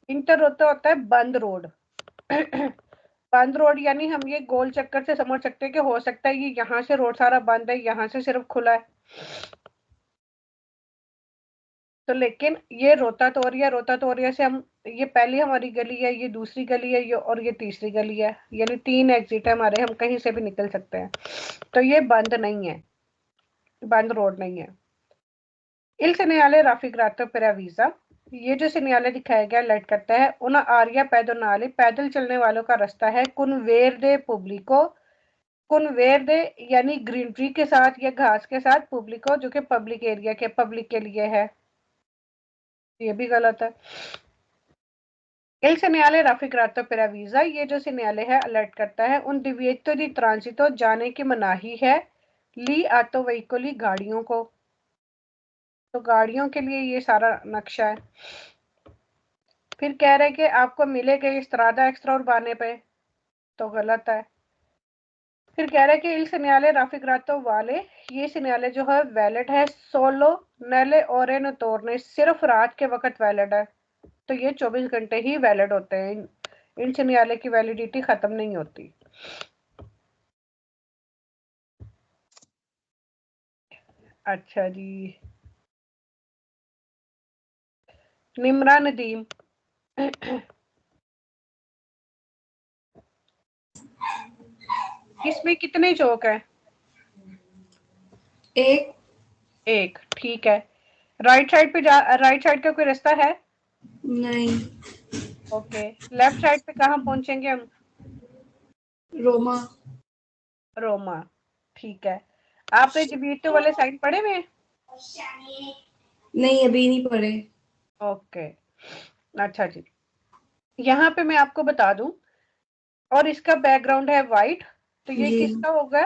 इंटररोता होता है बंद रोड। बंद रोड यानी हम ये गोल चक्कर से समझ सकते हैं कि हो सकता है ये यहाँ से रोड सारा बंद है, यहाँ से सिर्फ खुला है। तो लेकिन ये रोतातोरिया से हम, ये पहली हमारी गली है, ये दूसरी गली है, ये और ये तीसरी गली है, यानी 3 एग्जिट है हमारे, हम कहीं से भी निकल सकते हैं। तो ये बंद नहीं है, बंद रोड नहीं है। इल सिग्नल राफिग्रातो प्रेविजा, ये जो सिग्नल दिखाया गया अलर्ट करता है उना आरिया पैदोनाले, पैदल चलने वालों का रास्ता है कुन वेरदे पब्लिको, कुन वेरदे यानी ग्रीनरी के साथ या घास के साथ, पब्लिको जो कि पब्लिक एरिया के, पब्लिक के लिए है, ये भी गलत है। इल सिग्नल राफिग्रातो प्रेविजा, ये जो सिग्नल है अलर्ट करता है उन डिविएटो दी ट्रांसितो, जाने की मनाही है ली आटो व्हीकली, गाड़ियों को, तो गाड़ियों के लिए ये सारा नक्शा है। फिर कह रहे कि आपको मिलेगा स्ट्रादा एक्स्ट्रा उर्बाने पे, तो गलत है। फिर कह रहे कि इल सिग्नल राफिग्रातो वाले, ये सिग्नल जो है वैलिड है सोलो नले और तोड़ने, सिर्फ रात के वक्त वैलिड है, तो ये 24 घंटे ही वैलिड होते हैं, इन सिग्नल की वैलिडिटी खत्म नहीं होती। अच्छा जी, निमरा नदीम, इसमें कितने चौक है? एक। ठीक है, राइट साइड पे राइट साइड का कोई रास्ता है? नहीं। ओके, लेफ्ट साइड पे कहाँ पहुंचेंगे हम? रोमा। ठीक है, आपने जिबीटो वाले साइन पढ़े हुए? नहीं, अभी नहीं पढ़े। ओके, अच्छा जी, यहाँ पे मैं आपको बता दूं, और इसका बैकग्राउंड है वाइट, तो ये किसका होगा?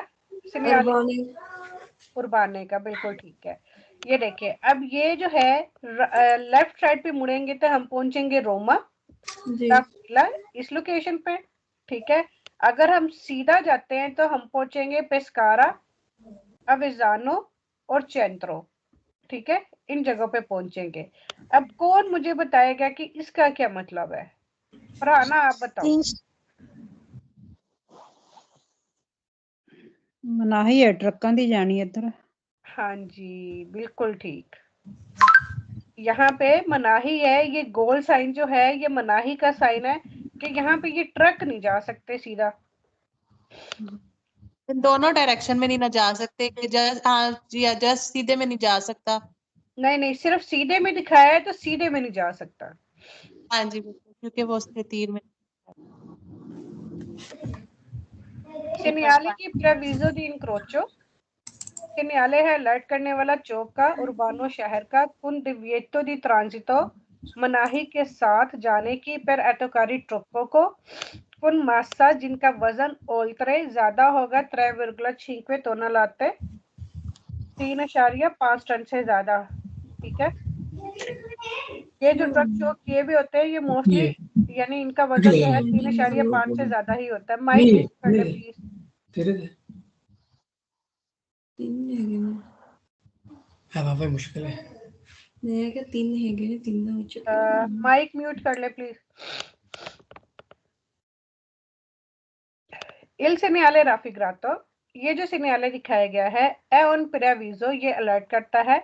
उर्बाने का, बिल्कुल ठीक है। ये देखिए, अब ये जो है लेफ्ट साइड पे मुड़ेंगे तो हम पहुंचेंगे रोमा इस लोकेशन पे। ठीक है, अगर हम सीधा जाते हैं तो हम पहुंचेंगे पेस्कारा, अविजानो और चेंट्रो। ठीक है, इन जगहों पे पहुंचेंगे। अब कौन मुझे बताएगा कि इसका क्या मतलब है? फरहाना आप बताओ। ਮਨਾਹੀ है ट्रकों दी जानी इधर। हाँ जी बिल्कुल ठीक। यहाँ पे मनाही है, ये गोल साइन जो है ये मनाही का साइन है कि यहाँ पे ये ट्रक नहीं जा सकते सीधा। दोनों डायरेक्शन में नहीं ना जा सकते कि जस्ट हाँ जी जस्ट सीधे में नहीं जा सकता। नहीं नहीं, सिर्फ सीधे में दिखाया है तो सीधे में नहीं जा सकता। हाँ जी बिल्कुल, क्योंकि वो उसके तीर में सेनियाले की प्रेविजो दी इंक्रोचो, सेनियाले है अलर्ट करने वाला चौक का, उर्बानो शहर का, कुन दिव्येतो दी ट्रांजितो मनाही के साथ जाने की पर एटोकारी ट्रुक्को को, कुन मासा जिनका वजन ओल्तरे ज्यादा होगा 3,5 टन लाते 3.5 टन से ज्यादा। ठीक है, ये जो ट्रक शो किए भी होते हैं ये मोस्टली यानी इनका वजन जो है 3.5 से ज्यादा ही होता है। माइक म्यूट कर ले प्लीज। बाबा मुश्किल है। माइक म्यूट कर ले प्लीज। इल सेनियाले राफिग्रातो, ये जो सेनियाले दिखाया गया है ए उन प्रेविजो, ये अलर्ट करता है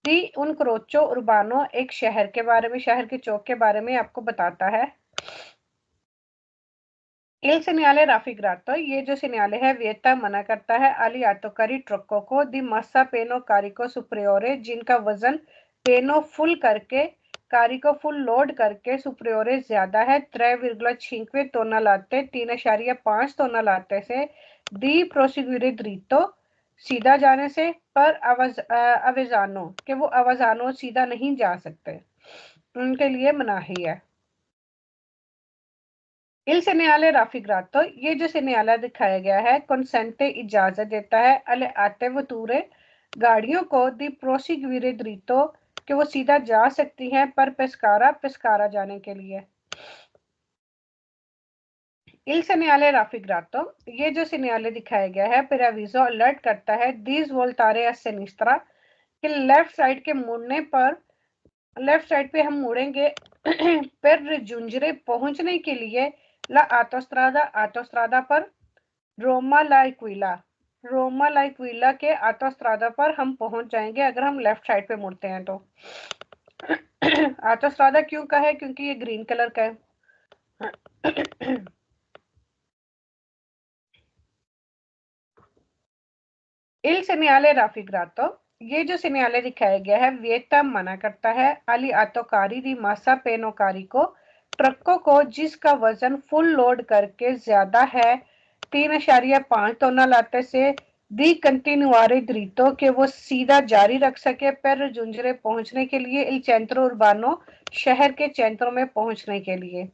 दी उन क्रोचो उर्बानो, एक शहर के बारे में, शहर के चौक के बारे में आपको बताता है। इल सेनियाले राफिग्रातो, ये जो सेनियाले है वियता मना करता है अली आतोकारी ट्रकों को दी मस्सा पेनो कारिको सुप्रियोरे, जिनका वजन पेनो फुल करके कारी को फुल लोड करके सुप्रियोरे ज्यादा है 3,5 टन लाते 3.5 टन लाते से दी प्रोसिक्यूरे द्रीतो, सीधा जाने से पर अवेजानो कि वो अवेजानो सीधा नहीं जा सकते, उनके लिए मनाही है। इल सेनियाले राफिग्रातो, ये जो सेनियाला दिखाया गया है कंसेंटे इजाजत देता है अले आते वतूरे गाड़ियों को दी प्रोसिक्यूरे द्रीतो कि वो सीधा जा सकती हैं पर पेस्कारा जाने के लिए। इल सेनियाले राफिग्रातो, ये जो सेनियाले दिखाया गया है पेराविजो अलर्ट करता है दीज वोल्टारे a sinistra कि लेफ्ट साइड के मुड़ने पर, लेफ्ट साइड पे हम मुड़ेंगे पर जुंजरे पहुंचने के लिए ला आटोस्ट्रादा पर रोमा ला इक्विला के आटोस्ट्रादा पर हम पहुंच जाएंगे अगर हम लेफ्ट साइड पे मुड़ते हैं तो। आटोस्ट्रादा क्यों का है? क्योंकि ये ग्रीन कलर का है। इल सेनियाले राफिग्रातो, ये जो सेनियाले दिखाया गया है वियता मना करता है अली आतोकारी दी मासा पेनोकारी को, ट्रकों को जिसका वजन फुल लोड करके ज्यादा है 3.5 टन लाते से दी कंटिन्यूआरे द्रीतो के वो सीधा जारी रख सके पर जुंजरे पहुंचने के लिए इल चेंट्रो उर्बानो, शहर के चेंट्रो में पहुंचने के लिए।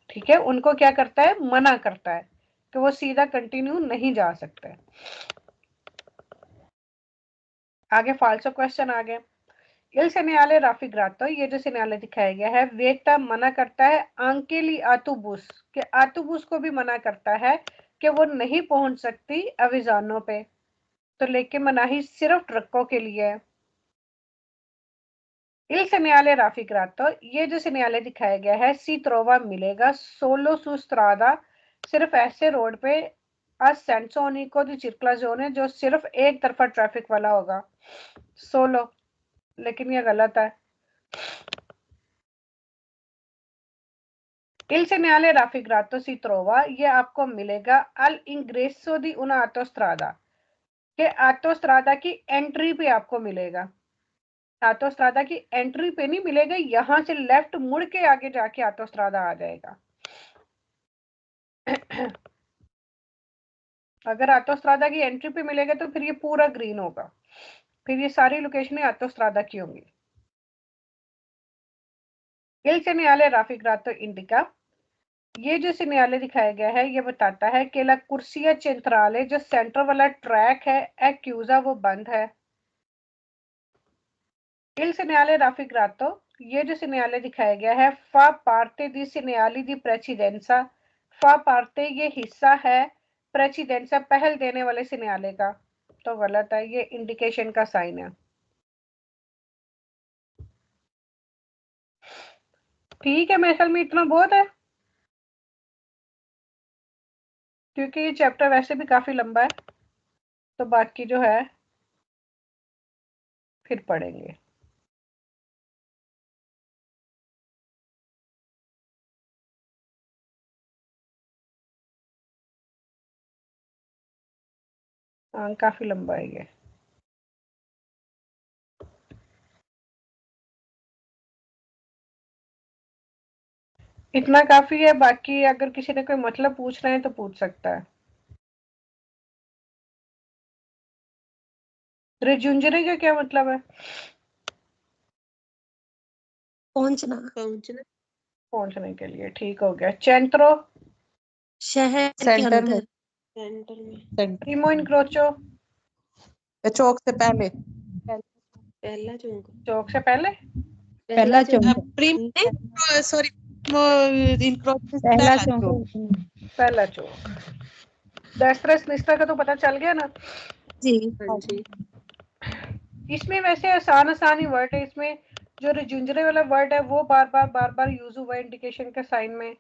ठीक है, उनको क्या करता है? मना करता है कि वो सीधा कंटिन्यू नहीं जा सकते। आगे फाल्सो क्वेश्चन आ गए। इल सेनियाले राफिग्रातो, ये जो सेनियाले दिखाया गया है वेता मना करता है आंकेली आतुबुस के आतुबुस को भी मना करता है कि वो नहीं पहुंच सकती अविजानो पे, तो लेके मनाही सिर्फ ट्रकों के लिए है। इल सेनियाले राफिग्रातो, ये जो सेनियाले दिखाया गया है सी त्रोवा मिलेगा सोलो सुस्त्रादा, सिर्फ ऐसे रोड पे सेंसोनिको दी circolazione जो सिर्फ एक तरफा ट्रैफिक वाला होगा सोलो, लेकिन ये गलत है। इल सेनियाले राफिग्रातो सी त्रोवा, ये आपको मिलेगा अल इंग्रेसो दी उना आटोस्ट्रादा के आटोस्ट्रादा की एंट्री पे आपको मिलेगा। आटोस्ट्रादा की एंट्री पे नहीं मिलेगा, यहां से लेफ्ट मुड़ के आगे जाके आटोस्ट्रादा आ जाएगा। अगर आटोस्ट्रादा की एंट्री पे मिलेगा तो फिर ये पूरा ग्रीन होगा, फिर ये सारी लोकेशनें आटोस्ट्रादा की होंगी। इल सेनियाले राफिग्रातो इंडिका, ये जो सिग्नल दिखाया गया है ये बताता है कि ला कुर्सिया चेंट्राले जो सेंटर वाला ट्रैक है एक्यूजा वो बंद है। इल सिग्नल राफिग्रातो, ये जो सिग्नल दिखाया गया है फा पार्टे दी सिग्नली दी प्रेसिडेंसा, फा पार्टे ये हिस्सा है प्रेसिडेंसा पहल देने वाले सिग्नले का, तो गलत है, ये इंडिकेशन का साइन है। ठीक है, मेरे ख्याल में इतना बहुत है क्योंकि ये चैप्टर वैसे भी काफी लंबा है। तो बाकी जो है फिर पढ़ेंगे। हाँ काफी लंबा है ये। इतना काफी है, बाकी अगर किसी ने कोई मतलब पूछना है तो पूछ सकता है। रिजुंजरे का क्या मतलब है? पहुंचना। पहुंचने के लिए, ठीक हो गया। चेंट्रो, शहर के सेंटर में, अंदर। सेंटर, प्रीमो इनक्रोचो, चौक से पहले, पहला चौक। चौक से पहले। पहला चौक, सॉरी पहला चौक। पहला चौक। डेस्ट्रा सिनिस्ट्रा का तो पता चल गया ना। जी हाँ जी। इसमें वैसे आसान आसान ही वर्ड है। इसमें जो रिजुंजरे वाला वर्ड है वो बार बार यूज हुआ है इंडिकेशन के साइन में।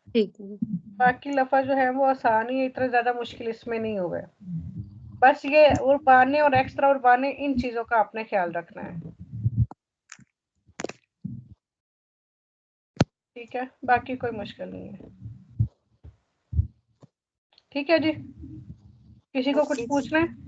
ठीक है। बाकी लफज जो है वो आसान ही है, इतना ज्यादा मुश्किल इसमें नहीं हुआ है। बस ये उर्बाने और एक्स्ट्रा उर्बाने, इन चीजों का आपने ख्याल रखना है। ठीक है, बाकी कोई मुश्किल नहीं है। ठीक है जी, किसी को कुछ पूछना है?